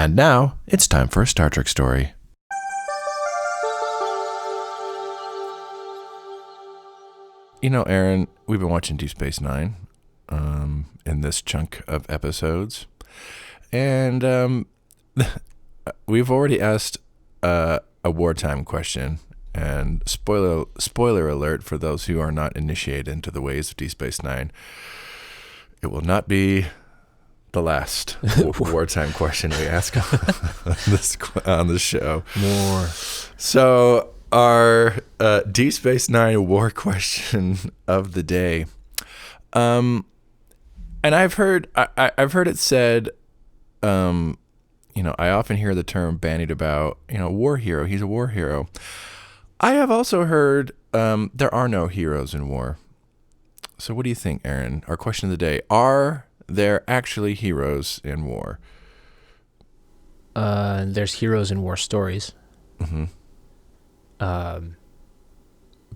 And now, it's time for a Star Trek story. You know, Aaron, we've been watching Deep Space Nine in this chunk of episodes. And we've already asked a wartime question. And spoiler alert for those who are not initiated into the ways of Deep Space Nine, it will not be the last wartime question we ask on this show. More. So our Deep Space Nine war question of the day, and I've heard it said, I often hear the term bandied about, war hero. He's a war hero. I have also heard there are no heroes in war. So what do you think, Aaron? Our question of the day: are there actually heroes in war? There's heroes in war stories. Mm-hmm.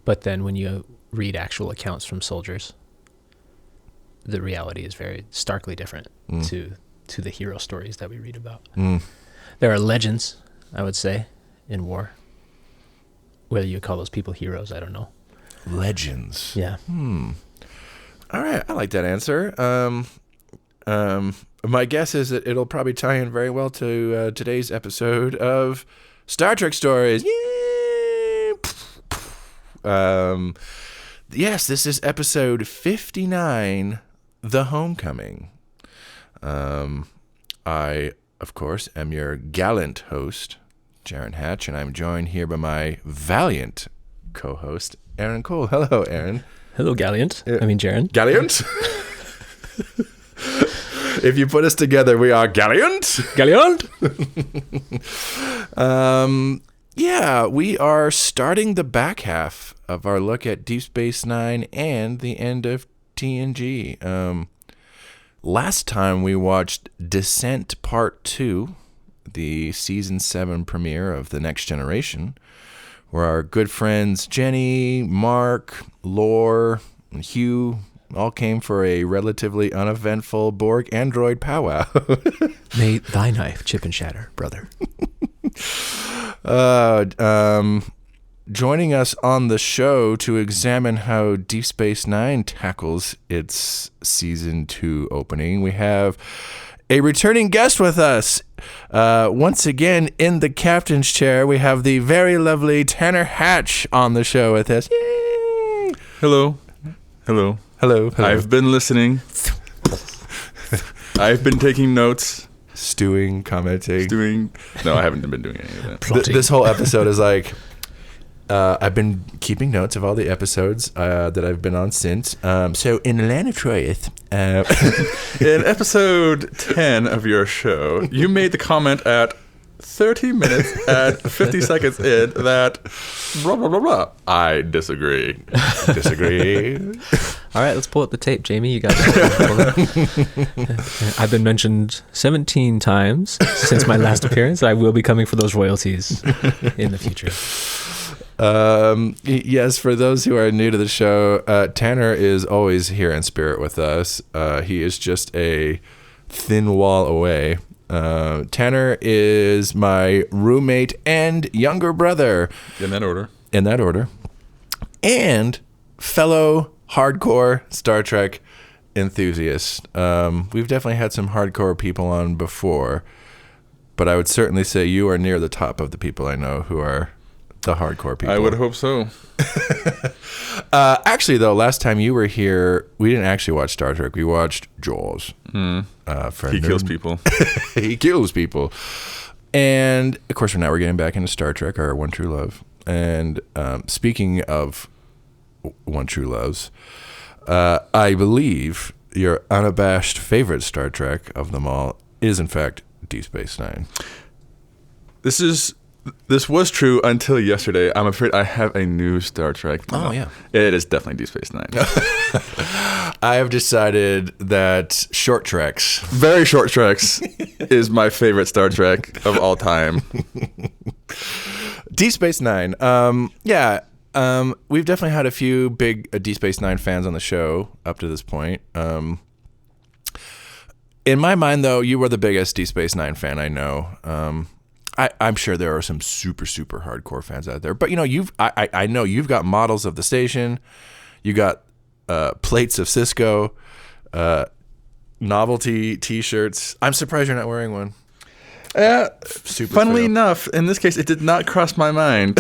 But then when you read actual accounts from soldiers, the reality is very starkly different to the hero stories that we read about. There are legends, I would say, in war. Whether you call those people heroes, I don't know. Legends. Yeah. All right, I like that answer. My guess is that it'll probably tie in very well to today's episode of Star Trek Stories. Yay! Yes, this is episode 59, The Homecoming. I, of course, am your gallant host, Jaron Hatch, and I'm joined here by my valiant co-host, Aaron Cole. Hello, Aaron. Hello, Gallant. Jaron. Gallant? If you put us together, we are Gallant. Gallant? We are starting the back half of our look at Deep Space Nine and the end of TNG. Last time we watched Descent Part 2, the Season 7 premiere of The Next Generation, where our good friends Jenny, Mark, Lore, and Hugh all came for a relatively uneventful Borg android powwow. May thy knife chip and shatter, brother. Joining us on the show to examine how Deep Space Nine tackles its Season 2 opening, we have a returning guest with us. Once again, in the captain's chair, we have the very lovely Tanner Hatch on the show with us. Yay! Hello. I've been listening. I've been taking notes. Stewing, commenting. No, I haven't been doing any of that. This whole episode is like, I've been keeping notes of all the episodes that I've been on since. So in Lana Troyeth, in episode 10 of your show, you made the comment at 30 minutes and 50 seconds in that blah, blah, blah, blah. I disagree. All right, let's pull up the tape, Jamie. You got it. I've been mentioned 17 times since my last appearance. I will be coming for those royalties in the future. Yes, for those who are new to the show, Tanner is always here in spirit with us. He is just a thin wall away. Tanner is my roommate and younger brother. In that order. And fellow hardcore Star Trek enthusiast. We've definitely had some hardcore people on before, but I would certainly say you are near the top of the people I know who are the hardcore people. I would hope so. Actually, though, last time you were here, we didn't actually watch Star Trek. We watched Jaws. He kills people. He kills people. And, of course, we're getting back into Star Trek, our One True Love. And speaking of One True Loves, I believe your unabashed favorite Star Trek of them all is, in fact, Deep Space Nine. This was true until yesterday. I'm afraid I have a new Star Trek. Oh, yeah. It is definitely Deep Space Nine. I have decided that short treks. Very short treks is my favorite Star Trek of all time. Deep Space Nine. We've definitely had a few big Deep Space Nine fans on the show up to this point. In my mind, though, you were the biggest Deep Space Nine fan I know. I'm sure there are some super, super hardcore fans out there. But, I know you've got models of the station. You got plates of Cisco, novelty T-shirts. I'm surprised you're not wearing one. Funnily enough, in this case, it did not cross my mind.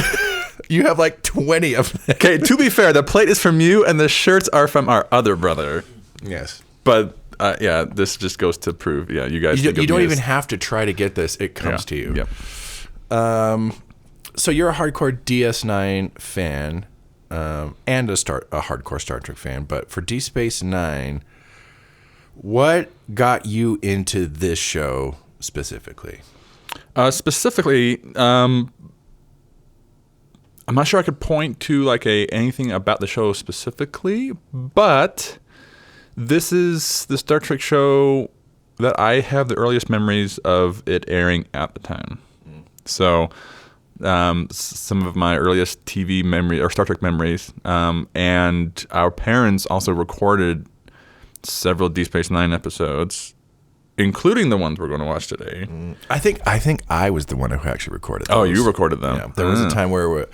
You have like 20 of them. Okay, to be fair, the plate is from you, and the shirts are from our other brother. Yes. But, this just goes to prove, you guys You don't even have to try to get this. It comes to you. Yep. So you're a hardcore DS9 fan and a hardcore Star Trek fan. But for Deep Space Nine, what got you into this show specifically? I'm not sure I could point to like anything about the show specifically, but this is the Star Trek show that I have the earliest memories of it airing at the time. So some of my earliest TV memory or Star Trek memories, and our parents also recorded several Deep Space Nine episodes, including the ones we're going to watch today. I think I was the one who actually recorded those. Oh, you recorded them. Yeah, there was a time where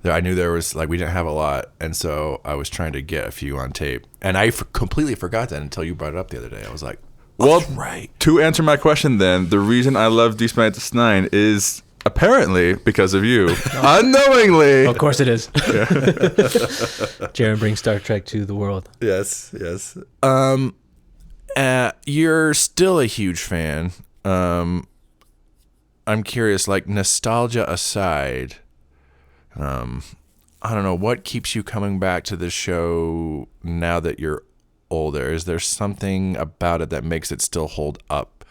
I knew there was we didn't have a lot, and so I was trying to get a few on tape, and I completely forgot that until you brought it up the other day. I was like, well, that's right. To answer my question, then the reason I love Deep Space Nine is apparently because of you, unknowingly. Of course it is. Jaron brings Star Trek to the world. Yes. You're still a huge fan. I'm curious, like nostalgia aside, I don't know, what keeps you coming back to the show now that you're older? Is there something about it that makes it still hold up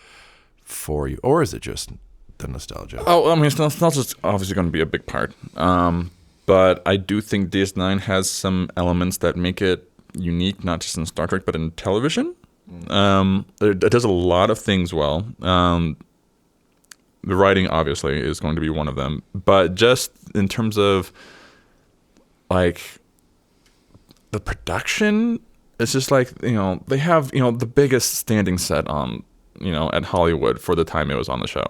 for you? Or is it just the nostalgia? Oh, I mean, nostalgia's obviously going to be a big part. But I do think DS9 has some elements that make it unique, not just in Star Trek, but in television. It does a lot of things well. The writing, obviously, is going to be one of them. But just in terms of, like, the production, it's just like, they have, the biggest standing set on, at Hollywood for the time it was on the show.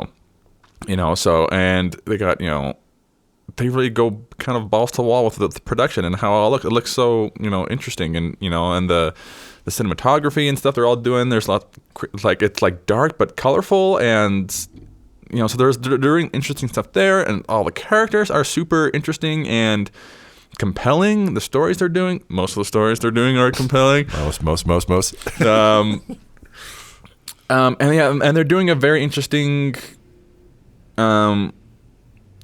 So, and they got, they really go kind of balls to wall with the production and how it looks so, interesting. And, and the cinematography and stuff they're all doing, there's a lot, like, it's like dark but colorful, and so they're doing interesting stuff there, and all the characters are super interesting and compelling. The stories they're doing, most of the stories they're doing are compelling. Most. And they're doing a very interesting kind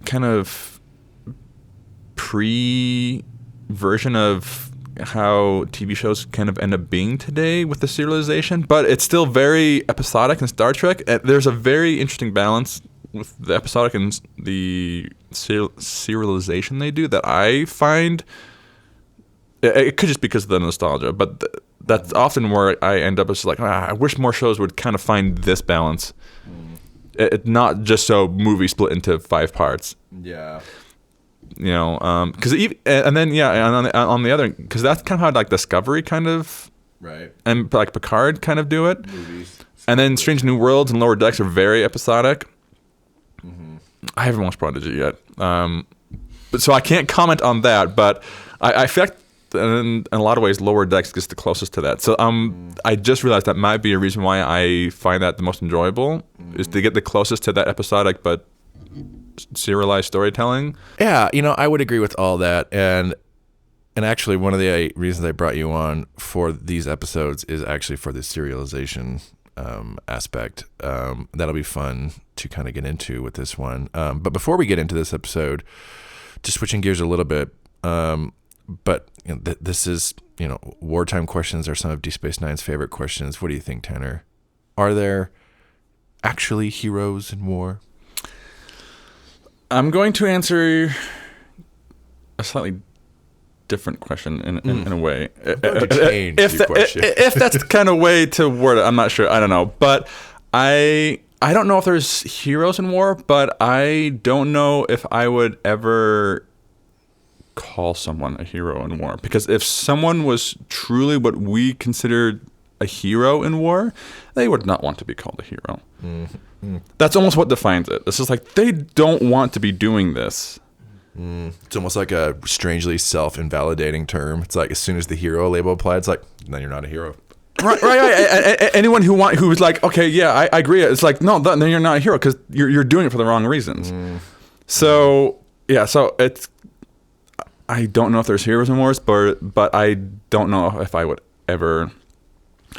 of pre-version of how TV shows kind of end up being today with the serialization, but it's still very episodic in Star Trek. There's a very interesting balance with the episodic and the serialization they do that I find, it could just be because of the nostalgia, but that's often where I end up as like, I wish more shows would kind of find this balance. It not just so movies split into 5 parts. Yeah. Because on the other, because that's kind of how like Discovery kind of, right, and like Picard kind of do it. Movies. And then Strange New Worlds and Lower Decks are very episodic. Mm-hmm. I haven't watched Prodigy yet, but so I can't comment on that. But I feel like in a lot of ways Lower Decks gets the closest to that. So I just realized that might be a reason why I find that the most enjoyable is to get the closest to that episodic but serialized storytelling. Yeah, I would agree with all that, and actually one of the reasons I brought you on for these episodes is actually for the serialization aspect. That'll be fun to kind of get into with this one. But before we get into this episode, just switching gears a little bit, but this is, wartime questions are some of Deep Space Nine's favorite questions. What do you think, Tanner? Are there actually heroes in war? I'm going to answer a slightly different question in a way. If that's the kind of way to word it, I'm not sure. I don't know. But I don't know if there's heroes in war, but I don't know if I would ever call someone a hero in war. Because if someone was truly what we considered a hero in war, they would not want to be called a hero. That's almost what defines it. It's just like they don't want to be doing this. It's almost like a strangely self-invalidating term. It's like as soon as the hero label applied, it's like, then you're not a hero. Right. Anyone who's like, okay, yeah, I agree. It's like, no, then you're not a hero because you're doing it for the wrong reasons. So yeah, so it's. I don't know if there's heroes in wars, but I don't know if I would ever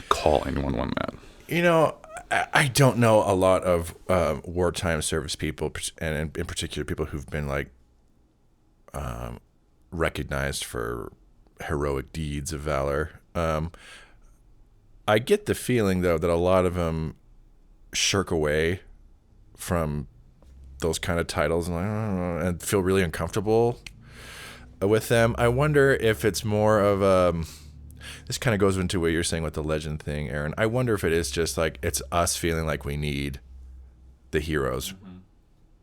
call anyone one that. You know, I don't know a lot of wartime service people, and in particular people who've been like recognized for heroic deeds of valor. I get the feeling, though, that a lot of them shirk away from those kind of titles and feel really uncomfortable with them. I wonder if it's more of this kind of goes into what you're saying with the legend thing, Aaron. I wonder if it is just like it's us feeling like we need the heroes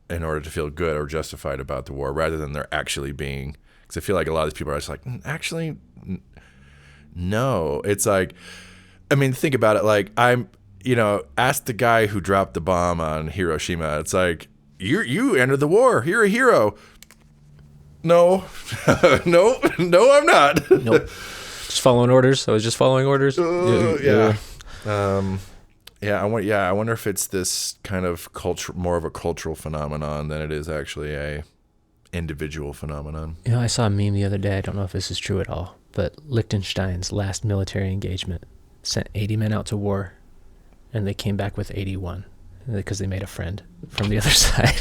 in order to feel good or justified about the war, rather than there actually being. Because I feel like a lot of these people are just like, actually, no. It's like, I mean, think about it. Like ask the guy who dropped the bomb on Hiroshima. It's like, you entered the war. You're a hero. No, no, I'm not. Nope. Just following orders. I was just following orders. Yeah. I wonder if it's this kind of more of a cultural phenomenon than it is actually a individual phenomenon. You know, I saw a meme the other day. I don't know if this is true at all, but Liechtenstein's last military engagement sent 80 men out to war, and they came back with 81 because they made a friend from the other side.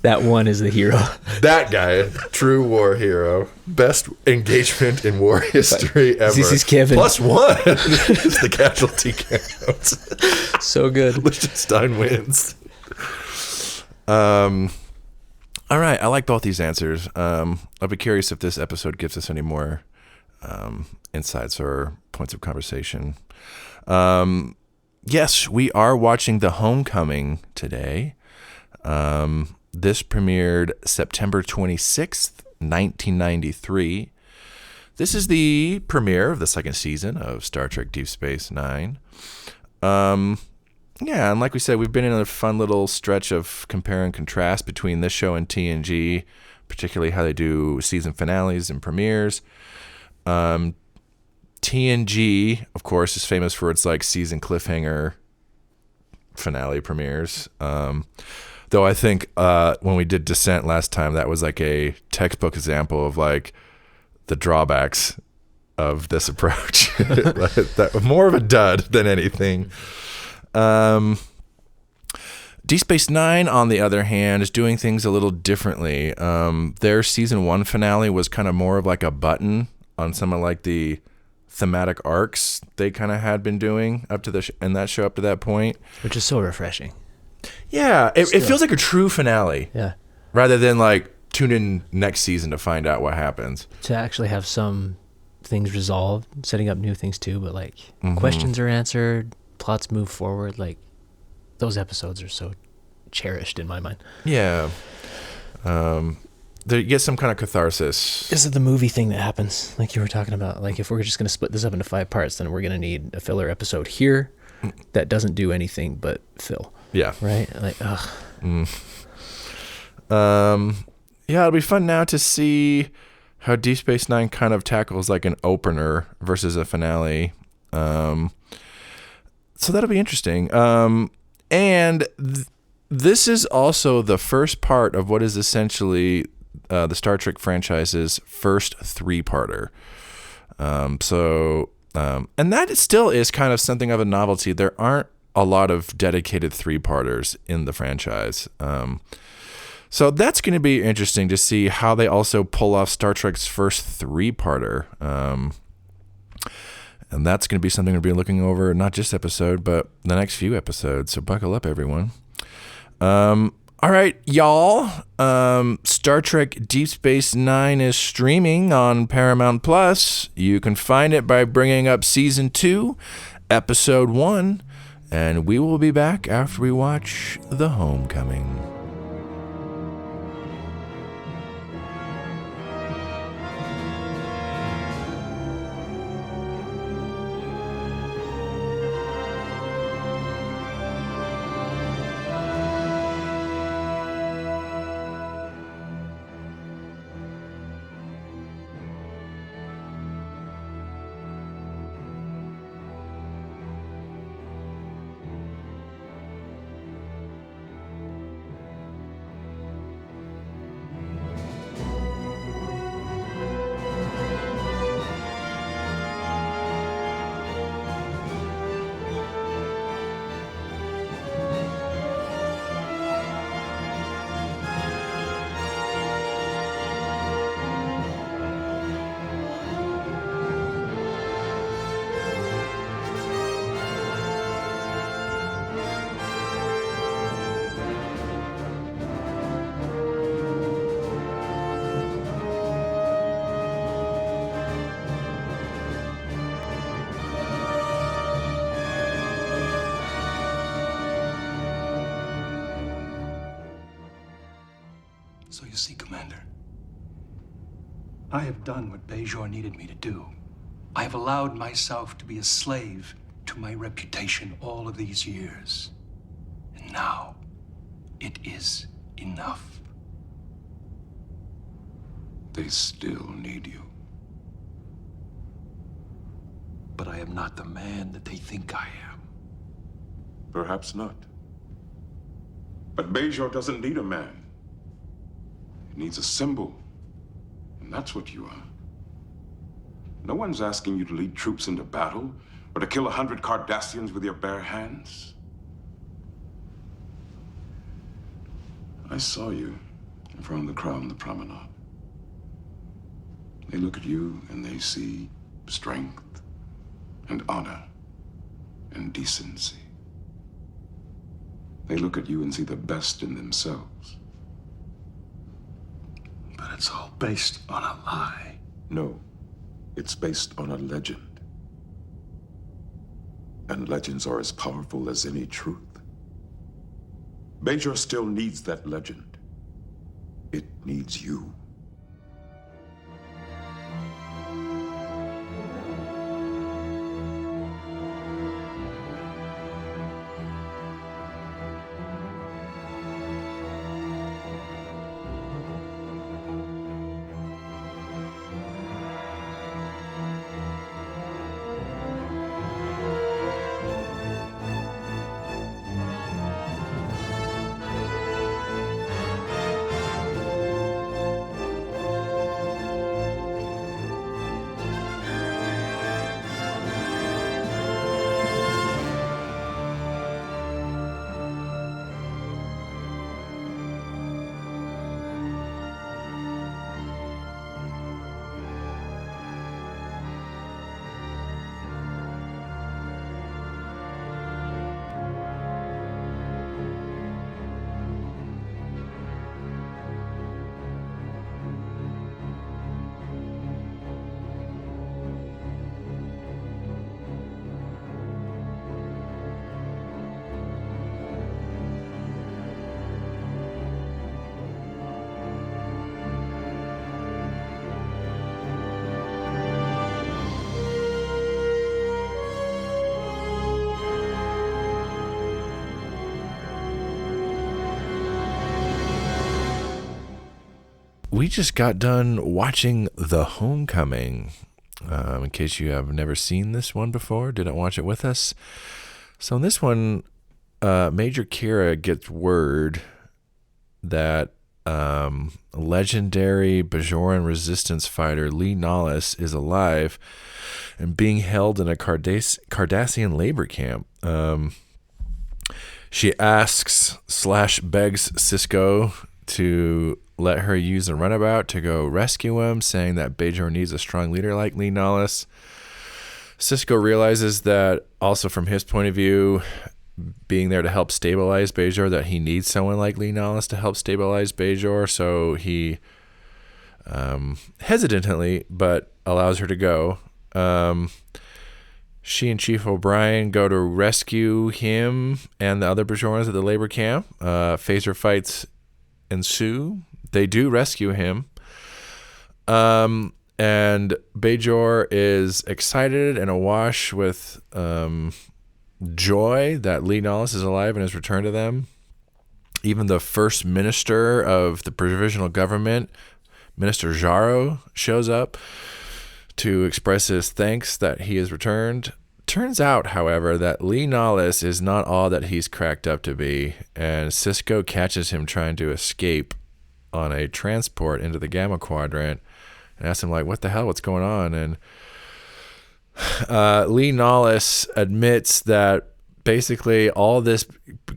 That one is the hero. That guy, true war hero. Best engagement in war history ever. This is Kevin. +1 is the casualty count. So good. Liechtenstein wins. All right, I like both these answers. I'll be curious if this episode gives us any more insights or points of conversation. Yes, we are watching The Homecoming today. This premiered September 26th, 1993. This is the premiere of the second season of Star Trek Deep Space Nine. Yeah, and like we said, we've been in a fun little stretch of compare and contrast between this show and TNG, particularly how they do season finales and premieres. TNG, of course, is famous for its like season cliffhanger finale premieres. Though I think when we did Descent last time, that was like a textbook example of like the drawbacks of this approach. That more of a dud than anything. Deep Space Nine, on the other hand, is doing things a little differently. Their season 1 finale was kind of more of like a button on some of like the thematic arcs they kind of had been doing up to that show up to that point, which is so refreshing. Yeah, it feels like a true finale. Yeah, rather than like tune in next season to find out what happens. To actually have some things resolved, setting up new things too, but like questions are answered, plots move forward. Like those episodes are so cherished in my mind. Yeah. You get some kind of catharsis. This is the movie thing that happens, like you were talking about. Like if we're just going to split this up into 5 parts, then we're going to need a filler episode here that doesn't do anything but fill. Yeah. Right? Like, ugh. Yeah, it'll be fun now to see how Deep Space Nine kind of tackles like an opener versus a finale. So that'll be interesting. And this is also the first part of what is essentially the Star Trek franchise's first 3-parter. And that still is kind of something of a novelty. There aren't a lot of dedicated 3-parters in the franchise. So that's going to be interesting to see how they also pull off Star Trek's first 3-parter. And that's going to be something we'll be looking over, not this episode, but the next few episodes. So buckle up, everyone. All right, y'all. Star Trek Deep Space Nine is streaming on Paramount Plus. You can find it by bringing up Season 2, Episode 1. And we will be back after we watch The Homecoming. So you see, Commander, I have done what Bajoran needed me to do. I have allowed myself to be a slave to my reputation all of these years. And now, it is enough. They still need you. But I am not the man that they think I am. Perhaps not. But Bajor doesn't need a man. He needs a symbol. And that's what you are. No one's asking you to lead troops into battle or to kill 100 Cardassians with your bare hands. I saw you in front of the crowd on the promenade. They look at you and they see strength and honor and decency. They look at you and see the best in themselves. But it's all based on a lie. No, it's based on a legend. And legends are as powerful as any truth. Bajor still needs that legend. It needs you. We just got done watching The Homecoming. In case you have never seen this one before, didn't watch it with us. So in this one, Major Kira gets word that legendary Bajoran resistance fighter Lee Nollis is alive and being held in a Cardassian labor camp. She asks / begs Cisco to let her use a runabout to go rescue him, saying that Bajor needs a strong leader like Lee Nollis. Cisco realizes that also from his point of view, being there to help stabilize Bajor, that he needs someone like Lee Nollis to help stabilize Bajor, so he hesitantly but allows her to go. She and Chief O'Brien go to rescue him and the other Bajorans at the labor camp. Phaser fights ensue. They do rescue him. And Bajor is excited and awash with joy that Lee Nollis is alive and has returned to them. Even the first minister of the provisional government, Minister Jaron, shows up to express his thanks that he has returned. Turns out, however, that Lee Nollis is not all that he's cracked up to be, and Cisco catches him trying to escape on a transport into the Gamma Quadrant and asks him, like, what the hell, what's going on? And Lee Nollis admits that basically all this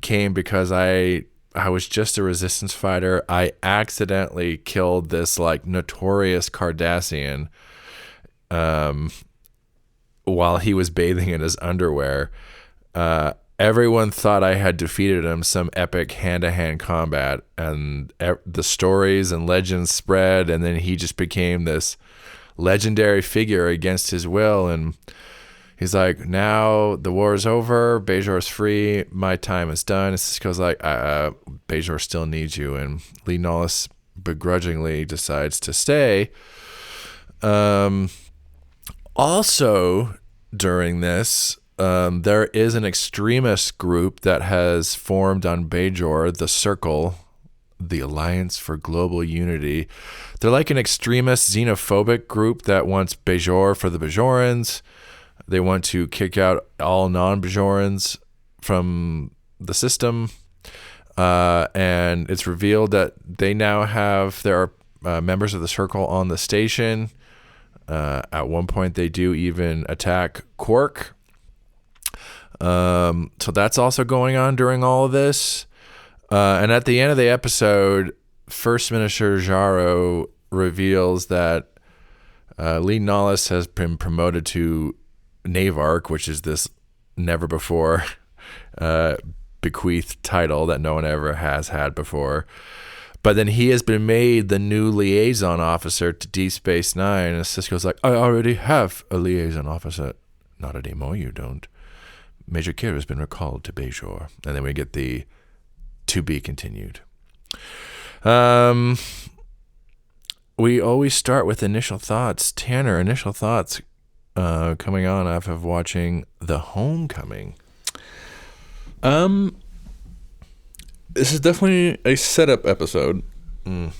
came because I was just a resistance fighter. I accidentally killed this like notorious Cardassian while he was bathing in his underwear. Everyone thought I had defeated him, some epic hand-to-hand combat, and the stories and legends spread, and then he just became this legendary figure against his will. And he's like, now the war is over, Bajor's free, my time is done. And Cisco's like, Bajor still needs you. And Lee Nollis begrudgingly decides to stay. Also, during this, there is an extremist group that has formed on Bajor, the Circle, the Alliance for Global Unity. They're like an extremist xenophobic group that wants Bajor for the Bajorans. They want to kick out all non-Bajorans from the system. And it's revealed that they now there are members of the Circle on the station. At one point, they do even attack Quark. So that's also going on during all of this. And at the end of the episode, First Minister Jaron reveals that Lee Nollis has been promoted to Navarch, which is this never before bequeathed title that no one ever has had before. But then he has been made the new liaison officer to Deep Space Nine. And Sisko's like, I already have a liaison officer. Not anymore, you don't. Major Kira has been recalled to Bajor. And then we get the to be continued. We always start with initial thoughts. Tanner, initial thoughts coming on off of watching The Homecoming. This is definitely a setup episode. And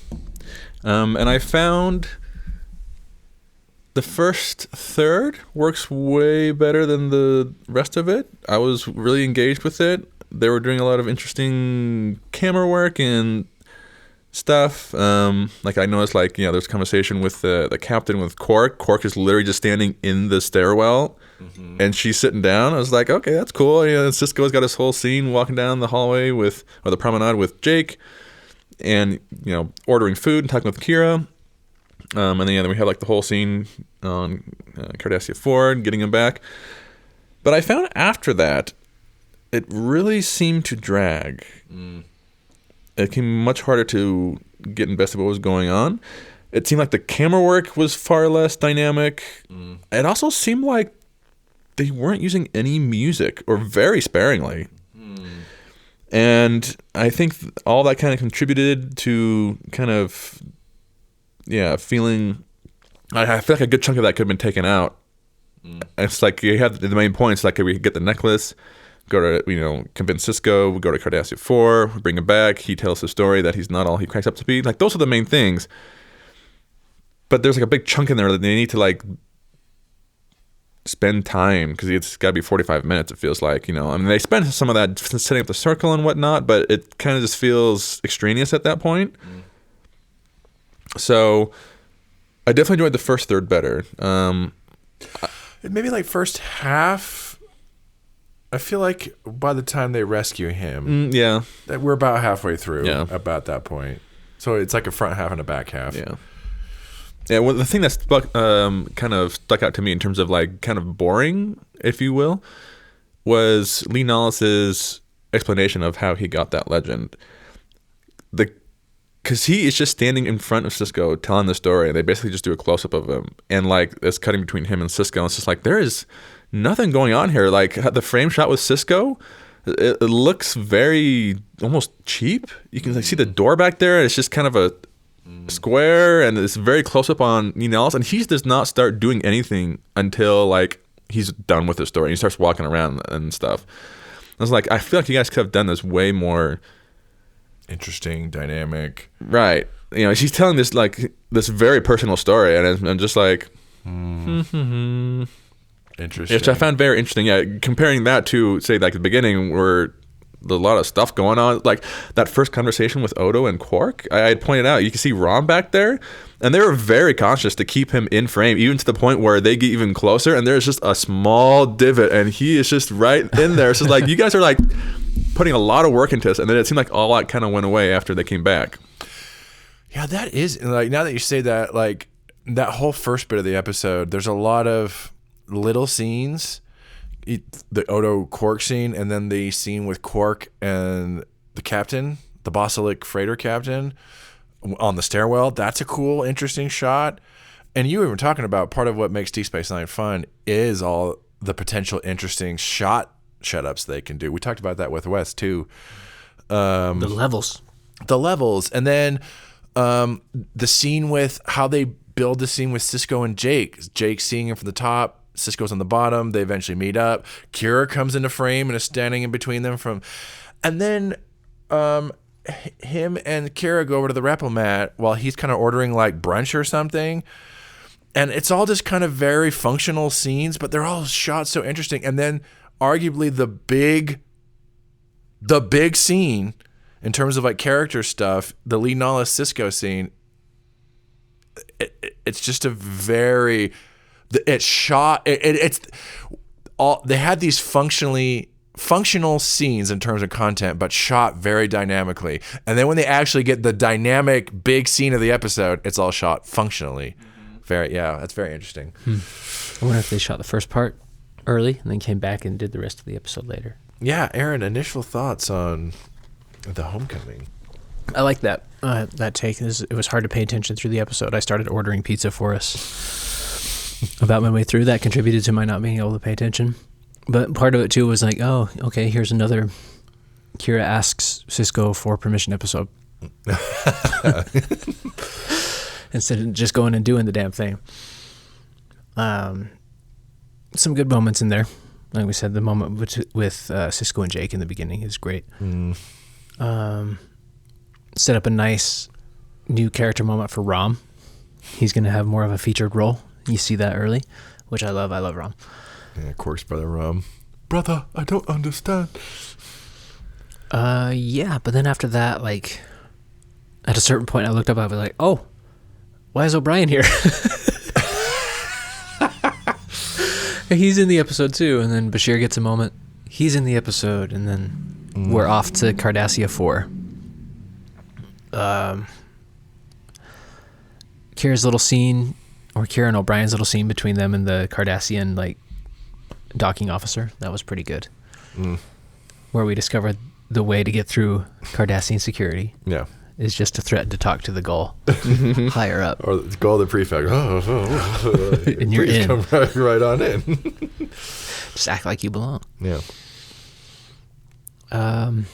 I found the first third works way better than the rest of it. I was really engaged with it. They were doing a lot of interesting camera work and stuff. Like I noticed, there's conversation with the captain with Quark. Quark is literally just standing in the stairwell, and she's sitting down. I was like, okay, that's cool. Sisko's got his whole scene walking down the hallway or the promenade with Jake, and ordering food and talking with Kira. And then we have the whole scene on Cardassian 4, getting him back. But I found after that, it really seemed to drag. It became much harder to get invested in what was going on. It seemed like the camera work was far less dynamic. It also seemed like they weren't using any music, or very sparingly. And I think all that kind of contributed to feeling... I feel like a good chunk of that could have been taken out. It's like you have the main points, like we get the necklace, go to, convince Sisko, we go to Cardassian 4, we bring him back, he tells his story that he's not all he cracks up to be. Those are the main things. But there's a big chunk in there that they need to spend time, because it's got to be 45 minutes, it feels like, they spend some of that setting up the circle and whatnot, but it kind of just feels extraneous at that point. So I definitely enjoyed the first third better. Maybe first half, I feel like by the time they rescue him, that we're about halfway through. About that point, so it's like a front half and a back half. Well, the thing that kind of stuck out to me in terms of kind of boring, if you will, was Lee Nollis's explanation of how he got that legend. Because he is just standing in front of Sisko telling the story, and they basically just do a close-up of him, and it's cutting between him and Sisko, and it's just there is nothing going on here. The frame shot with Sisko, it looks very almost cheap. You can see the door back there, and it's just kind of a square, and it's very close-up on Nollis, and he does not start doing anything until he's done with his story, and he starts walking around and stuff. I was like, I feel like you guys could have done this way more interesting, dynamic. Right. She's telling this this very personal story, and I'm just interesting. Which I found very interesting. Yeah, comparing that to say the beginning where there's a lot of stuff going on, that first conversation with Odo and Quark. I had pointed out, you can see Rom back there, and they were very conscious to keep him in frame, even to the point where they get even closer, and there's just a small divot, and he is just right in there. So you guys are putting a lot of work into this, and then it seemed like all that kind of went away after they came back. Yeah, that is now that you say that, that whole first bit of the episode, there's a lot of little scenes, the Odo Quark scene, and then the scene with Quark and the captain, the Bossilic freighter captain, on the stairwell. That's a cool, interesting shot. And you were talking about part of what makes Deep Space Nine fun is all the potential interesting shut-ups they can do. We talked about that with Wes too. The levels. And then the scene with how they build the scene with Sisko and Jake seeing him from the top, Sisko's on the bottom, they eventually meet up, Kira comes into frame and is standing in between them and then him and Kira go over to the repo mat while he's kind of ordering like brunch or something, and it's all just kind of very functional scenes, but they're all shot so interesting. And then arguably the big scene in terms of like character stuff, the Lee Nala Sisko scene, it's just a very, it's shot, it's all, they had these functional scenes in terms of content, but shot very dynamically. And then when they actually get the dynamic big scene of the episode, it's all shot functionally. That's very interesting. I wonder if they shot the first part early and then came back and did the rest of the episode later. Yeah, Aaron, initial thoughts on the Homecoming? I like that take. It was hard to pay attention through the episode. I started ordering pizza for us about my way through. That contributed to my not being able to pay attention. But part of it too was like, oh, okay, here's another Kira asks Sisko for permission episode. Instead of just going and doing the damn thing. Some good moments in there. Like we said, the moment with Sisko and Jake in the beginning is great. Set up a nice new character moment for Rom. He's going to have more of a featured role. You see that early, which I love. I love Rom. Yeah, Quark's brother Rom. Brother, I don't understand. Yeah, but then after that, like, at a certain point I looked up, I was like, oh, why is O'Brien here? He's in the episode too, and then Bashir gets a moment. He's in the episode, and then we're off to Cardassia 4. Kira's little scene, or Kira and O'Brien's little scene between them and the Cardassian, like, docking officer, that was pretty good. Where we discovered the way to get through Cardassian security. Yeah. Is just to threaten to talk to the Gull higher up. Or the Gull, the prefect. And you're in. Come right on in. Just act like you belong. Yeah. And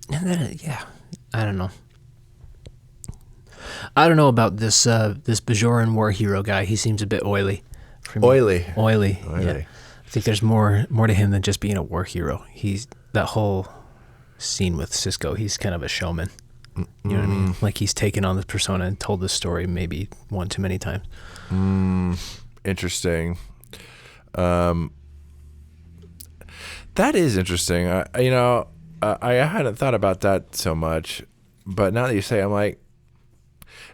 then, yeah, I don't know. I don't know about this Bajoran war hero guy. He seems a bit oily. Oily. Yeah. I think there's more to him than just being a war hero. He's that whole scene with Sisko. He's kind of a showman. You know what I mean? Like he's taken on this persona and told this story maybe one too many times. Interesting. That is interesting. I hadn't thought about that so much, but now that you say, I'm like,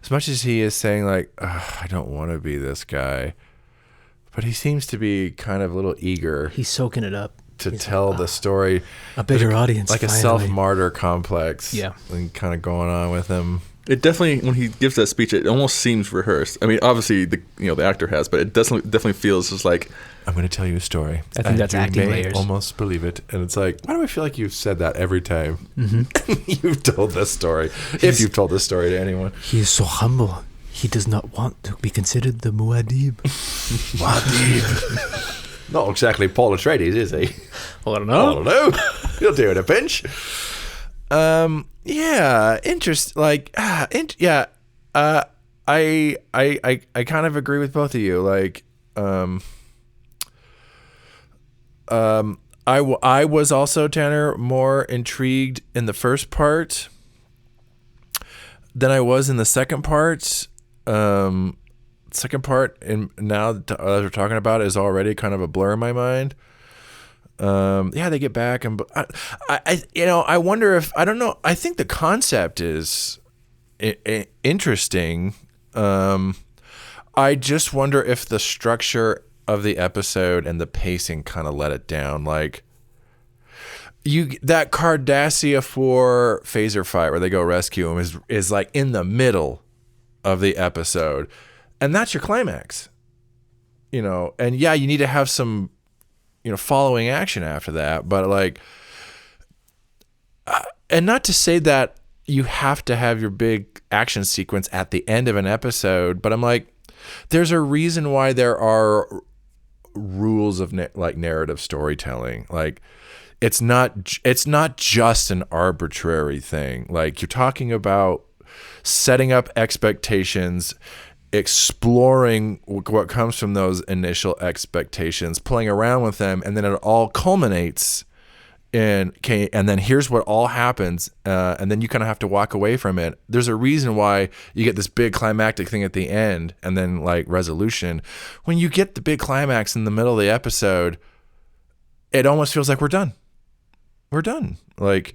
as much as he is saying like, I don't want to be this guy, but he seems to be kind of a little eager. He's soaking it up. He's tell the story. A bigger audience. Like finally. A self-martyr complex. Yeah. And kind of going on with him. It definitely, when he gives that speech, it almost seems rehearsed. I mean, obviously, the actor has, but it definitely feels just like, I'm going to tell you a story. I think that's acting layers. Almost believe it. And it's like, why do I feel like you've said that every time Mm-hmm. you've told this story? If you've told this story to anyone. He is so humble. He does not want to be considered the Muad'Dib. Muad'Dib. Not exactly Paul Atreides, is he? Well, I don't know. He'll do it a pinch. Yeah, interest. Like, I kind of agree with both of you. Like, I was also, Tanner, more intrigued in the first part than I was in the second part. Second part, and now as we're talking about it, is already kind of a blur in my mind. Yeah, they get back, and I wonder if, I don't know, I think the concept is interesting. I just wonder if the structure of the episode and the pacing kind of let it down. Like, that Cardassia 4 phaser fight where they go rescue him is like in the middle of the episode. And that's your climax, and yeah, you need to have some, following action after that. But like, and not to say that you have to have your big action sequence at the end of an episode, but I'm like, there's a reason why there are rules of narrative storytelling. Like, it's not just an arbitrary thing. Like, you're talking about setting up expectations, exploring what comes from those initial expectations, playing around with them, and then it all culminates in, okay, and then here's what all happens, and then you kind of have to walk away from it. There's a reason why you get this big climactic thing at the end and then like resolution. When you get the big climax in the middle of the episode, it almost feels like we're done. We're done. Like,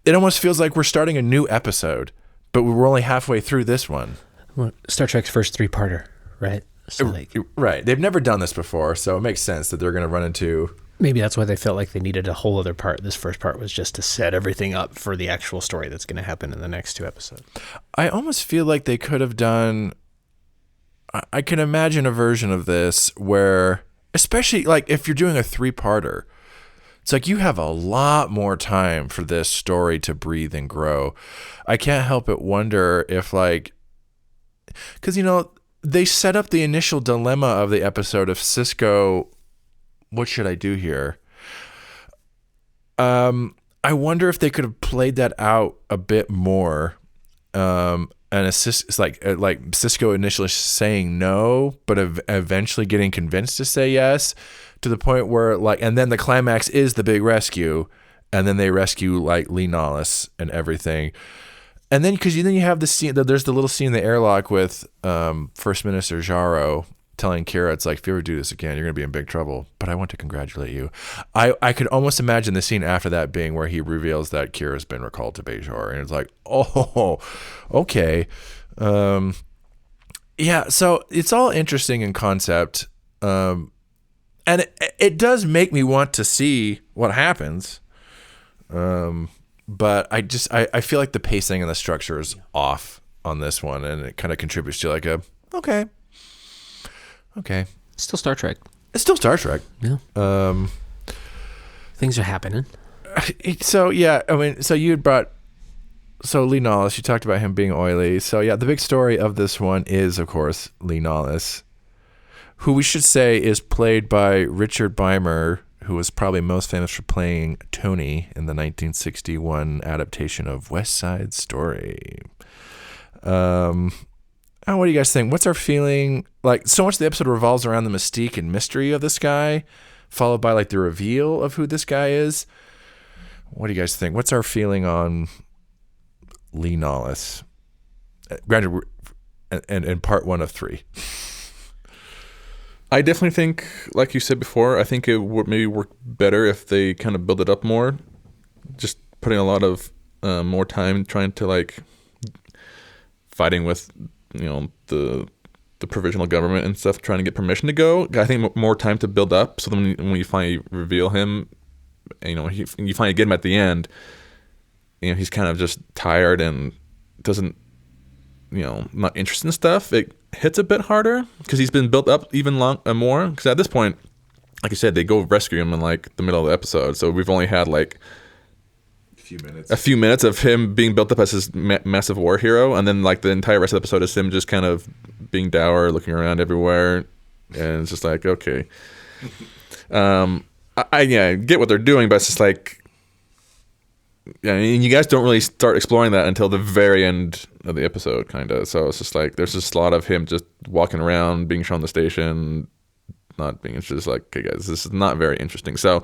it almost feels like we're starting a new episode, but we're only halfway through this one. Well, Star Trek's first 3-parter, right? So like, right. They've never done this before, so it makes sense that they're going to run into... Maybe that's why they felt like they needed a whole other part. This first part was just to set everything up for the actual story that's going to happen in the next 2 episodes. I almost feel like they could have done... I can imagine a version of this where, especially like if you're doing a 3-parter, it's like you have a lot more time for this story to breathe and grow. I can't help but wonder if like... Because, you know, they set up the initial dilemma of the episode of Sisko, what should I do here? I wonder if they could have played that out a bit more. And it's like Sisko initially saying no, but eventually getting convinced to say yes, to the point where like, and then the climax is the big rescue, and then they rescue like Lee Nollis and everything. And then, because then you have the scene, there's the little scene in the airlock with First Minister Jaron telling Kira, it's like, if you ever do this again, you're going to be in big trouble, but I want to congratulate you. I could almost imagine the scene after that being where he reveals that Kira's been recalled to Bajor, and it's like, oh, okay. Yeah, so it's all interesting in concept, and it does make me want to see what happens. But I feel like the pacing and the structure is off on this one, and it kind of contributes to like okay. Still Star Trek. It's still Star Trek. Yeah. Things are happening. So yeah, I mean, so you had brought, so Lee Nollis, you talked about him being oily. So yeah, the big story of this one is, of course, Lee Nollis, who we should say is played by Richard Beimer, who was probably most famous for playing Tony in the 1961 adaptation of West Side Story. What do you guys think? What's our feeling? Like, so much of the episode revolves around the mystique and mystery of this guy, followed by like the reveal of who this guy is. What do you guys think? What's our feeling on Lee Nollis? Granted, and part 1 of 3. I definitely think, like you said before, I think it would maybe work better if they kind of build it up more. Just putting a lot of more time trying to like fighting with, you know, the provisional government and stuff, trying to get permission to go. I think more time to build up, so then when you finally reveal him, you know, you finally get him at the end, you know, he's kind of just tired and doesn't, you know, not interested in stuff. It hits a bit harder because he's been built up even more. Because at this point, like you said, they go rescue him in like the middle of the episode, so we've only had like a few minutes of him being built up as this massive war hero, and then like the entire rest of the episode is him just kind of being dour, looking around everywhere, and it's just like, okay. I get what they're doing, but it's just like, yeah, and you guys don't really start exploring that until the very end of the episode, kind of. So it's just like there's just a lot of him just walking around, being shown the station, not being interested. It's like, okay, guys, this is not very interesting. So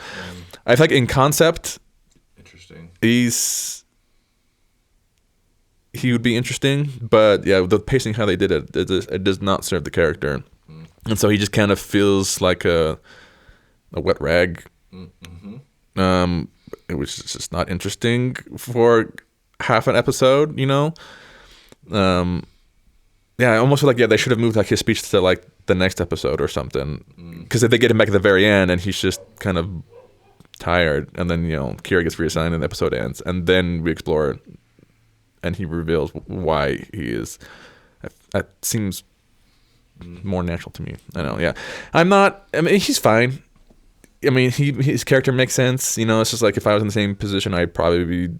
I think in concept, he would be interesting, but yeah, the pacing, how they did it, it does not serve the character, and so he just kind of feels like a wet rag. It was just not interesting for half an episode, you know. I almost feel like they should have moved like his speech to like the next episode or something, because if they get him back at the very end and he's just kind of tired, and then, you know, Kira gets reassigned and the episode ends, and then we explore it and he reveals why he is. That seems more natural to me. I know, yeah. I mean, he's fine. I mean, his character makes sense. You know, it's just like if I was in the same position, I'd probably be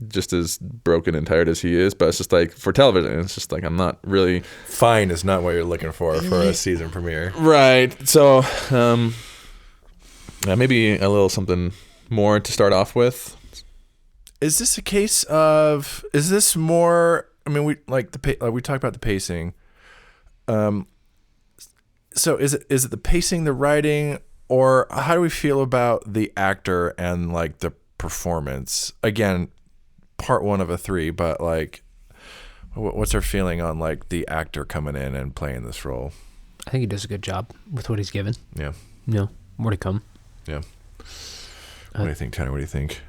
just as broken and tired as he is. But it's just like for television, it's just like I'm not really. Fine is not what you're looking for a season premiere, right? So, maybe a little something more to start off with. is this a case of? Is this more? I mean, we talked about the pacing. So is it the pacing, the writing, or how do we feel about the actor and like the performance? Again, part 1 of a 3, but like, what's our feeling on like the actor coming in and playing this role? I think he does a good job with what he's given. Yeah. No, more to come. Yeah. What do you think, Tanner? What do you think?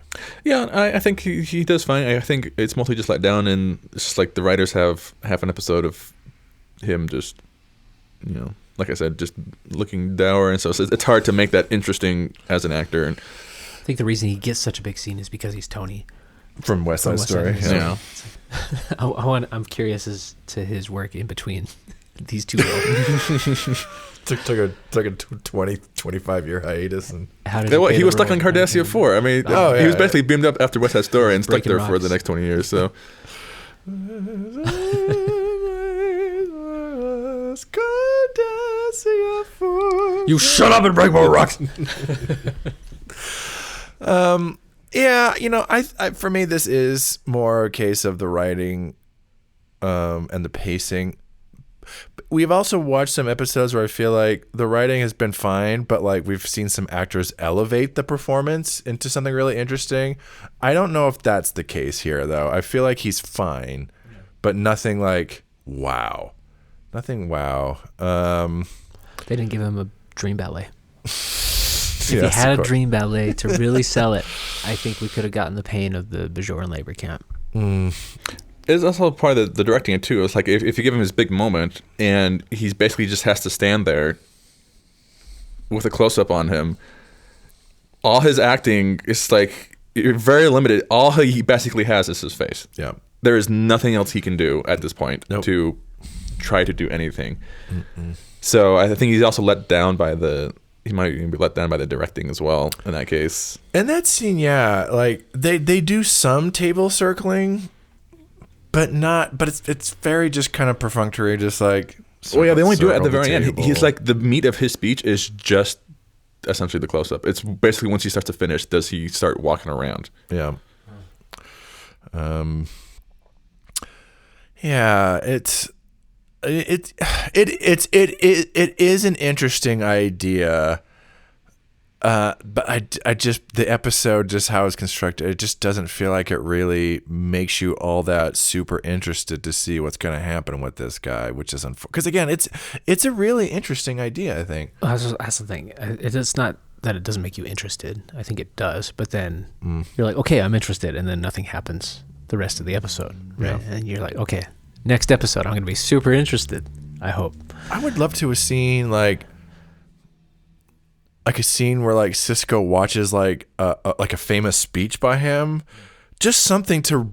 Yeah, I think he does fine. I think it's mostly just let down, and it's just like the writers have half an episode of him just, like I said, just looking dour, and so it's hard to make that interesting as an actor. And I think the reason he gets such a big scene is because he's Tony from West Side Story. Yeah. I'm curious as to his work in between these two roles. took a 25 year hiatus, and he was stuck on Cardassia 4. I mean, he was basically beamed up after West Side Story and stuck there for the next 20 years. So. You shut up and break more rocks. Yeah, I for me this is more a case of the writing, and the pacing. We've also watched some episodes where I feel like the writing has been fine, but like we've seen some actors elevate the performance into something really interesting. I don't know if that's the case here, though. I feel like he's fine, but nothing like wow. Nothing wow. They didn't give him a dream ballet. If Yeah, he had a dream ballet to really sell it, I think we could have gotten the pain of the Bajoran labor camp. It's also part of the directing it too. It's like if you give him his big moment and he's basically just has to stand there with a close up on him, all his acting is like very limited. All he basically has is his face. Yeah. There is nothing else he can do at this point to try to do anything. Mm-mm. So I think he's also let down by he might even be let down by the directing as well in that case. And that scene, yeah, like they do some table circling, but it's very just kind of perfunctory, just like. Well, yeah, they only do it at the very end. He's like the meat of his speech is just essentially the close up. It's basically once he starts to finish, does he start walking around? Yeah. Yeah, it is an interesting idea, but I just the episode, just how it's constructed, it just doesn't feel like it really makes you all that super interested to see what's going to happen with this guy, which is because again, it's a really interesting idea. I think that's the thing. It's not that it doesn't make you interested. I think it does, but then you're like, okay, I'm interested, and then nothing happens the rest of the episode, right? Yeah. And you're like, okay, next episode, I'm going to be super interested. I hope. I would love to have seen like a scene where like Cisco watches like a famous speech by him, just something to.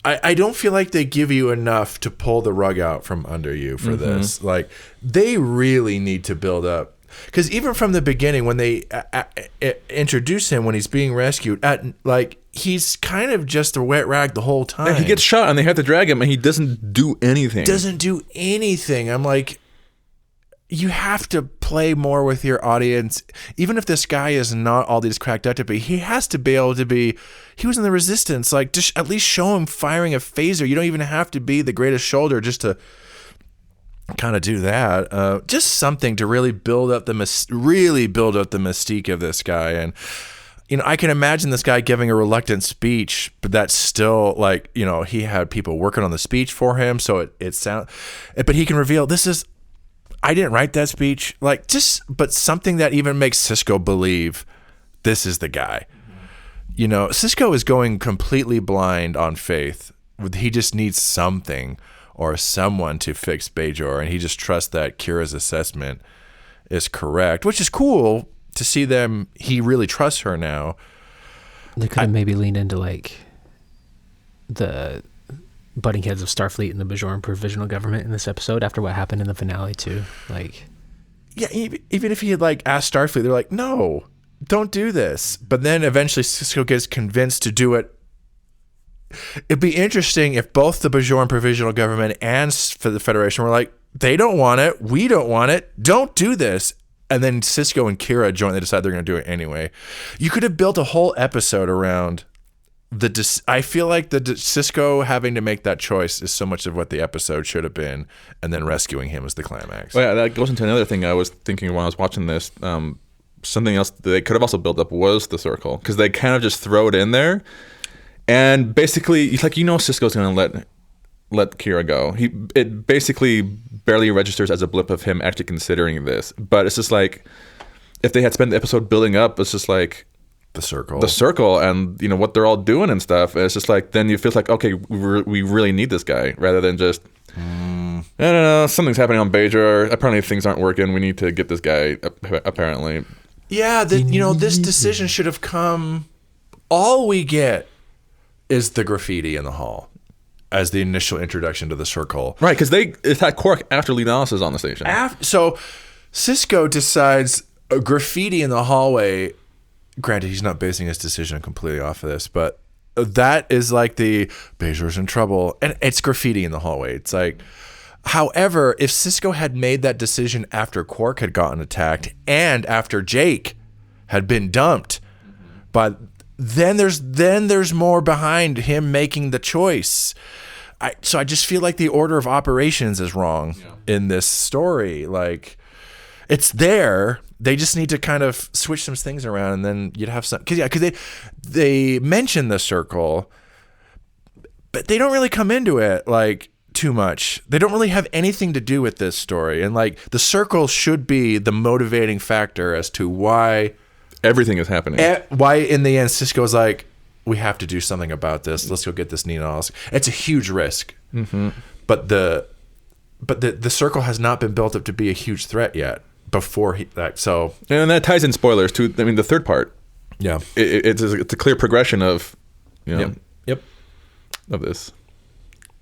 I don't feel like they give you enough to pull the rug out from under you for this. Like they really need to build up. Because even from the beginning, when they introduce him, when he's being rescued, he's kind of just a wet rag the whole time. Yeah, he gets shot and they have to drag him and he doesn't do anything. I'm like, you have to play more with your audience. Even if this guy is not all these cracked out to be, he has to be able to be. He was in the Resistance. Like, just at least show him firing a phaser. You don't even have to be the greatest shoulder just to kind of do that. Just something to really build up the mystique of this guy. And I can imagine this guy giving a reluctant speech, but that's still like, he had people working on the speech for him, so it sounds. But he can reveal I didn't write that speech. Like but something that even makes Cisco believe this is the guy. Cisco is going completely blind on faith. He just needs something or someone to fix Bajor, and he just trusts that Kira's assessment is correct, which is cool to see them. He really trusts her now. They could have maybe leaned into like the butting heads of Starfleet and the Bajoran provisional government in this episode after what happened in the finale too. Like, yeah, even if he had like asked Starfleet, they're like, no, don't do this. But then eventually Cisco gets convinced to do it. It'd be interesting if both the Bajoran provisional government and for the Federation were like, they don't want it, we don't want it, don't do this. And then Cisco and Kira jointly decide they're going to do it anyway. You could have built a whole episode around I feel like Cisco having to make that choice is so much of what the episode should have been, and then rescuing him is the climax. Well, yeah, that goes into another thing I was thinking when I was watching this. Something else that they could have also built up was the circle, because they kind of just throw it in there, and basically, it's like, Cisco's going to let Kira go. It basically barely registers as a blip of him actually considering this, but it's just like if they had spent the episode building up, it's just like the circle, and what they're all doing and stuff. It's just like then you feel like, okay, we really need this guy, rather than just I don't know, something's happening on Bajor. Apparently things aren't working. We need to get this guy. Apparently, yeah. This decision should have come. All we get is the graffiti in the hall as the initial introduction to the circle, right? Because they attack Quark after Leonalis is on the station. So Cisco decides a graffiti in the hallway. Granted, he's not basing his decision completely off of this, but that is like the Bajor's in trouble, and it's graffiti in the hallway. It's like, however, if Cisco had made that decision after Quark had gotten attacked and after Jake had been dumped, but then there's more behind him making the choice. So I just feel like the order of operations is wrong in this story. Like, it's there. They just need to kind of switch some things around, and then you'd have some. Because they mention the circle, but they don't really come into it like too much. They don't really have anything to do with this story, and like the circle should be the motivating factor as to why everything is happening. Why in the end Cisco's like, we have to do something about this. Let's go get this Nina. It's a huge risk, but the circle has not been built up to be a huge threat yet. And that ties in spoilers to, I mean, the third part. Yeah, it's a clear progression of, Yep. of this.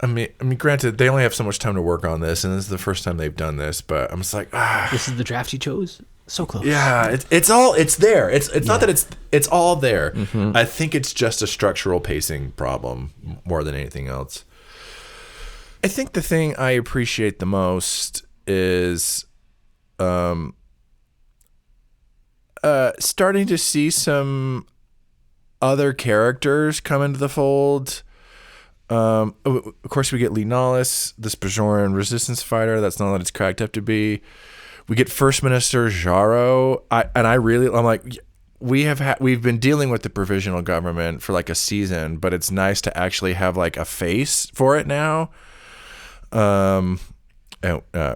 I mean, granted, they only have so much time to work on this, and this is the first time they've done this. But I'm just like, this is the draft you chose. So close. Yeah, it's there. It's not that it's all there. I think it's just a structural pacing problem more than anything else. I think the thing I appreciate the most is starting to see some other characters come into the fold. Of course, we get Leonalis, this Bajoran resistance fighter. That's not what it's cracked up to be. We get First Minister Jaro. I'm like, we've been dealing with the provisional government for like a season, but it's nice to actually have like a face for it now. And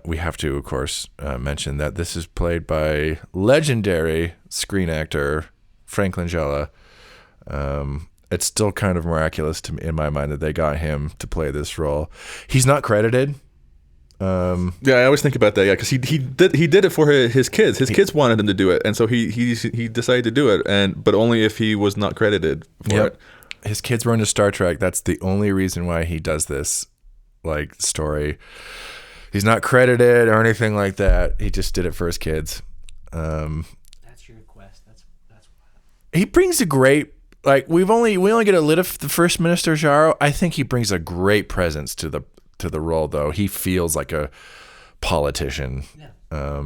we have to, of course, mention that this is played by legendary screen actor Frank Langella. It's still kind of miraculous to me, in my mind, that they got him to play this role. He's not credited. Yeah, I always think about that. Yeah, because he did it for his kids. His kids wanted him to do it, and so he decided to do it, but only if he was not credited for it. His kids were into Star Trek. That's the only reason why he does this like story. He's not credited or anything like that. He just did it for his kids. That's your request. That's he brings a great, like, we only get a little of the First Minister Jaro. I think he brings a great presence to the role, though. He feels like a politician. Yeah.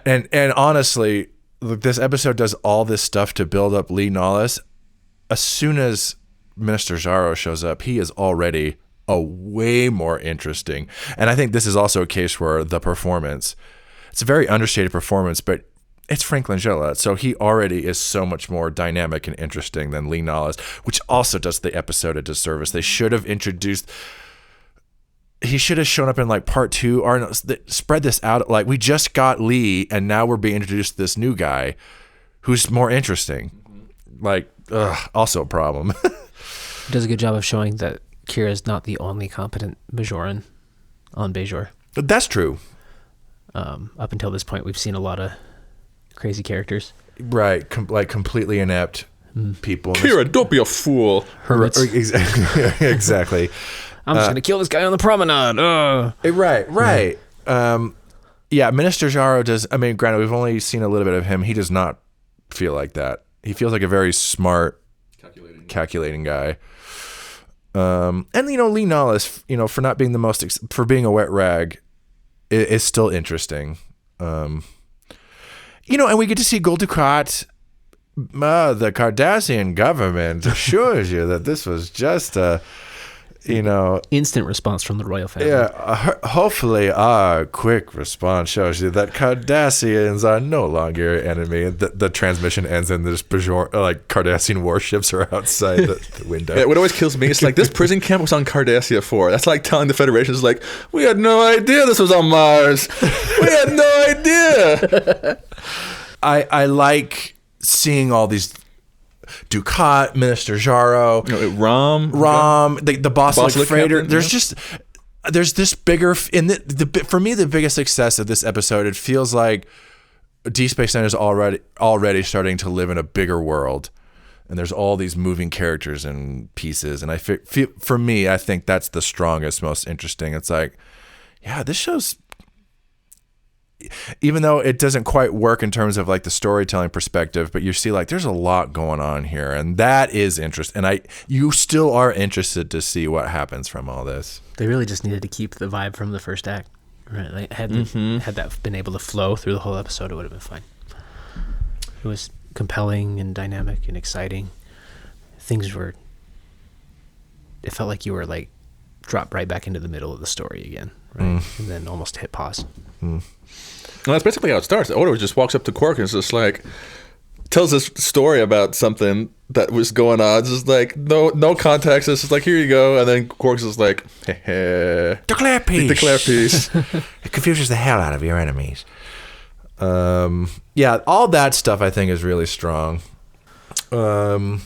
And honestly, look, this episode does all this stuff to build up Leonalis. As soon as Minister Jaro shows up, he is already a way more interesting. And I think this is also a case where the performance, it's a very understated performance, but it's Frank Langella, so he already is so much more dynamic and interesting than Leonalis, which also does the episode a disservice. They should have introduced, he should have shown up in like part 2, or no, spread this out. Like, we just got Lee, and now we're being introduced to this new guy who's more interesting. Like, also a problem. He does a good job of showing that Kira is not the only competent Bajoran on Bajor. That's true. Up until this point, we've seen a lot of crazy characters. Right, like completely inept people. Kira, don't be a fool. Hermits. Exactly. I'm just going to kill this guy on the promenade. Right. Yeah, Minister Jaro does, I mean, granted, we've only seen a little bit of him. He does not feel like that. He feels like a very smart, calculating guy. And, Leonalis, for not being the most, for being a wet rag, is still interesting. And we get to see Gul Dukat the Cardassian government assures you that this was just a, Instant response from the royal family. yeah, hopefully our quick response shows you that Cardassians are no longer your enemy. The transmission ends and there's Cardassian warships are outside the window. Yeah, what always kills me is like, this prison camp was on Cardassia 4. That's like telling the Federation, like, we had no idea this was on Mars. We had no idea. I like seeing all these Ducat, Minister Jaro, Rom, the Bosslick freighter. Captain, There's this bigger for me, the biggest success of this episode. It feels like D Space Nine is already starting to live in a bigger world, and there's all these moving characters and pieces. And I feel, for me, I think that's the strongest, most interesting. It's like, yeah, this show's, even though it doesn't quite work in terms of like the storytelling perspective, but you see like there's a lot going on here, and that is interesting. And you still are interested to see what happens from all this. They really just needed to keep the vibe from the first act. Right? Like, had that been able to flow through the whole episode, it would have been fine. It was compelling and dynamic and exciting. It felt like you were like dropped right back into the middle of the story again, right? And then almost hit pause. Well, that's basically how it starts. Odo just walks up to Quark and is just like, tells this story about something that was going on. It's just like, no context. It's just like, here you go. And then Quark's just like, Declare peace. Declare peace. It confuses the hell out of your enemies. Yeah, all that stuff I think is really strong. What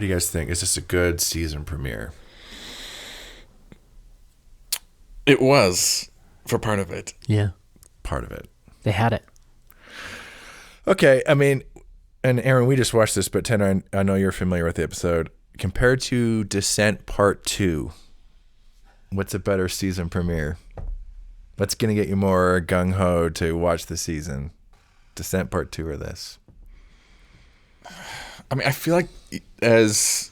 do you guys think? Is this a good season premiere? It was, for part of it. Yeah. Part of it. They had it. Okay, I mean, and Aaron, we just watched this, but Tanner, I know you're familiar with the episode. Compared to Descent Part 2, what's a better season premiere? What's going to get you more gung-ho to watch the season? Descent Part 2 or this? I mean, I feel like as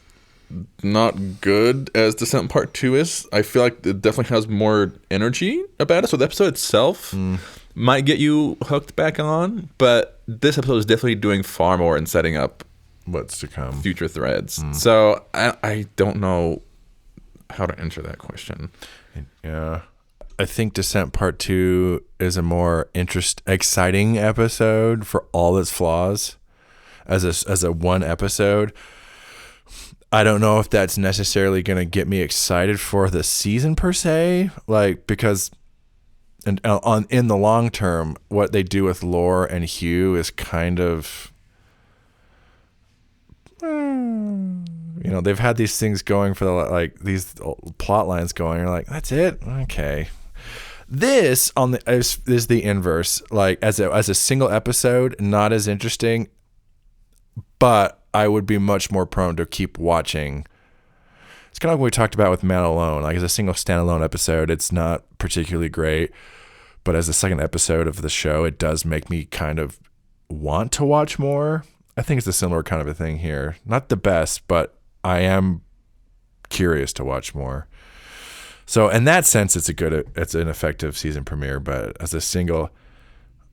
not good as Descent Part 2 is, I feel like it definitely has more energy about it. So the episode itself might get you hooked back on, but this episode is definitely doing far more in setting up what's to come, future threads. So I don't know how to answer that question. Yeah, I think Descent Part 2 is a more exciting episode for all its flaws as a one episode. I don't know if that's necessarily going to get me excited for the season per se, like, because in the long term, what they do with Lore and Hugh is kind of, they've had these things going for these plot lines going. You're like, that's it, okay. This is the inverse. Like as a single episode, not as interesting, but I would be much more prone to keep watching. It's kind of what we talked about with Man Alone. Like as a single standalone episode, it's not particularly great, but as a second episode of the show, it does make me kind of want to watch more. I think it's a similar kind of a thing here. Not the best, but I am curious to watch more. So in that sense, it's an effective season premiere, but as a single,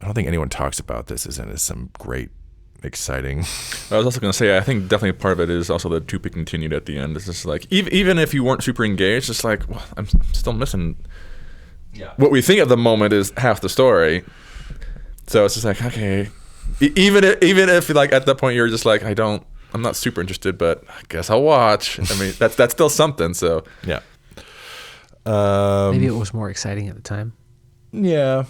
I don't think anyone talks about this as some great, exciting. I was also going to say, I think definitely part of it is also the to be continued at the end. It's just like, even if you weren't super engaged, it's like, well, I'm still missing. Yeah. What we think at the moment is half the story. So it's just like, okay, even if like at that point you're just like, I'm not super interested, but I guess I'll watch. I mean, that's still something. So yeah. Maybe it was more exciting at the time. Yeah.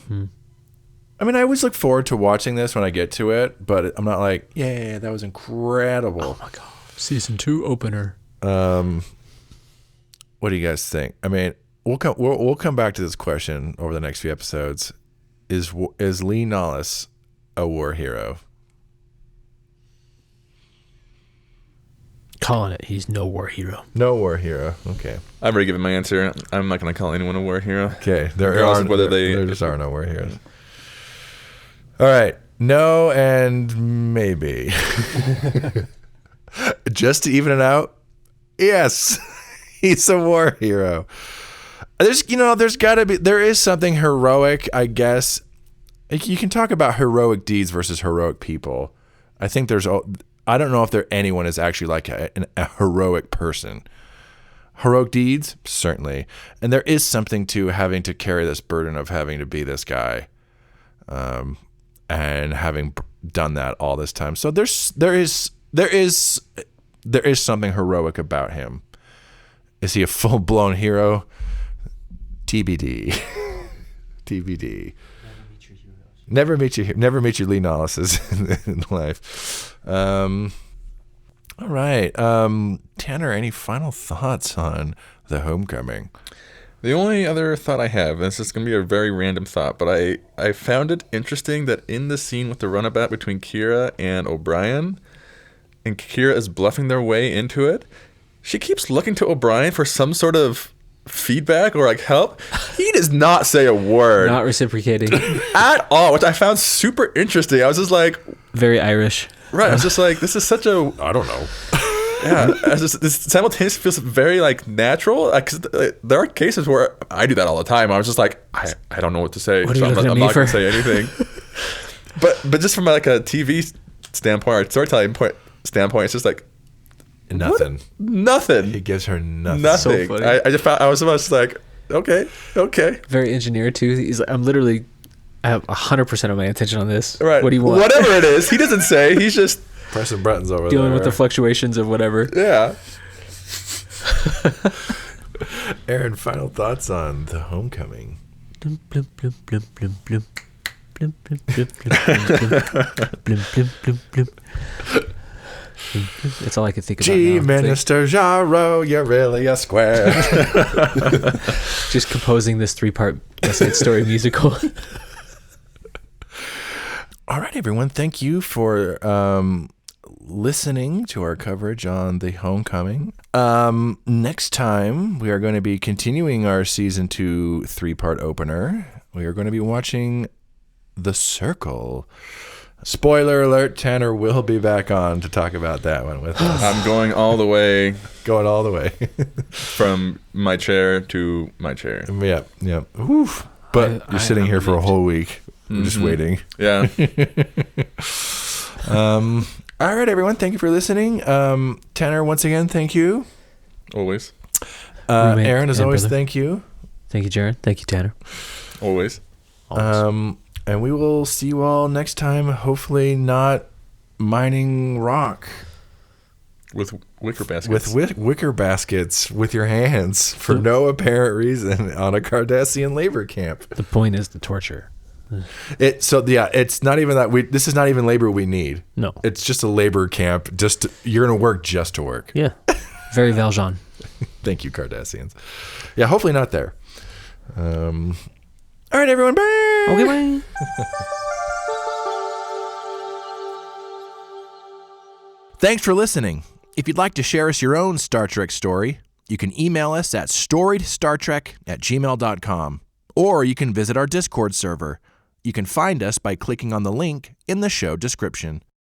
I mean, I always look forward to watching this when I get to it, but I'm not like, yeah, that was incredible. Oh my God. Season 2 opener. What do you guys think? I mean, we'll come back to this question over the next few episodes. Is Lee Nollis a war hero? Calling it. He's no war hero. No war hero. Okay. I've already given my answer. I'm not going to call anyone a war hero. Okay. There just are no war heroes. All right. No and maybe. Just to even it out, yes, he's a war hero. There is something heroic, I guess. You can talk about heroic deeds versus heroic people. I think I don't know if anyone is actually like a heroic person. Heroic deeds, certainly. And there is something to having to carry this burden of having to be this guy, and having done that all this time. So there is something heroic about him. Is he a full-blown hero? TBD. TBD. Never meet your lead analysis in life. All right. Tanner, any final thoughts on The Homecoming? The only other thought I have, and this is going to be a very random thought, but I found it interesting that in the scene with the runabout between Kira and O'Brien, and Kira is bluffing their way into it, she keeps looking to O'Brien for some sort of feedback or like help. He does not say a word. Not reciprocating. At all, which I found super interesting. I was just like... Very Irish. Right, I was just like, this is such a... I don't know. Yeah, this simultaneously feels very like natural. Because there are cases where I do that all the time. I was just like, I don't know what to say. What are you I'm looking at not me going for? to say anything. but just from like a TV standpoint or storytelling standpoint, it's just like Nothing. Nothing. He gives her nothing. Nothing. So funny. I just found I was almost like, okay. Very engineered too. He's like, I have 100% of my attention on this. Right. What do you want? Whatever it is, he doesn't say. He's just Pressing buttons over Dealing there. with the fluctuations of whatever. yeah. Aaron, final thoughts on The Homecoming? Blum, blum, blum, blum, blum, blum. Blum, blum, blum, blum, blum, blum, blum, blum, blum. That's all I could think about. Gee, now. Minister Jaro, you're really a square. Just composing this 3-part West Side Story musical. All right, everyone. Thank you for listening to our coverage on The Homecoming. Next time, we are going to be continuing our season 2 3-part opener. We are going to be watching The Circle. Spoiler alert, Tanner will be back on to talk about that one with us. I'm going all the way Going all the way. from my chair to my chair. Yep. Oof. But you're sitting here for a whole week. We're just waiting. Yeah. All right, everyone. Thank you for listening. Tanner, once again, thank you. Always. Roommate Aaron, as and always, brother. thank you. Thank you, Jaron. Thank you, Tanner. Always. And we will see you all next time. Hopefully not mining rock With wicker baskets. with wicker baskets with your hands for no apparent reason on a Cardassian labor camp. The point is the torture. It's not even that this is not even labor we need. No. It's just a labor camp. You're going to work just to work. Yeah. Very Valjean. Thank you, Cardassians. Yeah, hopefully not there. All right, everyone. Bye. Okay, bye. Thanks for listening. If you'd like to share us your own Star Trek story, you can email us at storiedstartrek@gmail.com, or you can visit our Discord server. You can find us by clicking on the link in the show description.